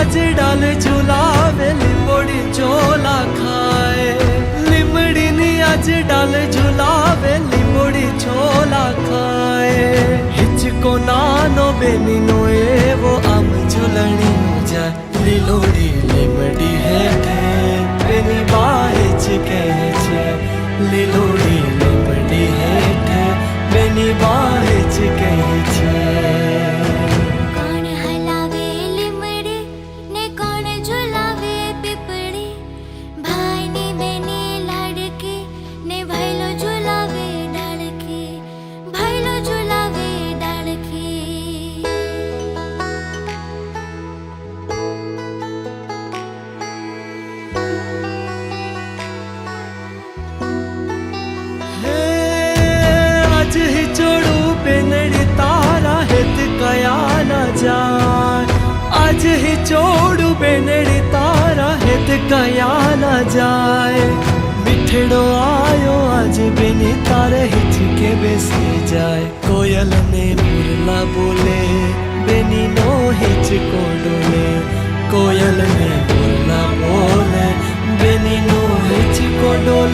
आज डाल झुलावे लिंबोड़ी चोला खाए लिमड़ी नी आज डाल झुलावे लिंबोड़ी चोला खाए हिचको नानो बेनी नो एवो आम झुलणी नो जाए લીલોડી લીમડી હેઠે બેની બાહેચ કહે છે લીલોડી લીમડી હેઠે બેની બાહેચ કહે છે કોણ હલાવે લીમડી ને કોણ ઝુલાવે પીપળી ભાઈની બેની લાડકી ને ભાઈલો ઝુલાવે ડાળકી ભાઈલો ઝુલાવે ડાળકી आज ही जोड़ू बेनड़ी तारा हित कया न जाए आज ही जोड़ू बेनड़ी तारा हित कया न जाए मिठड़ो आयो आज बेनी तारे हिच के बेसी जाए कोयल ने मुरला बोले बेनी नो हिच को डोले कोयल ने मुरला बोले बेनी नो हिच को डोले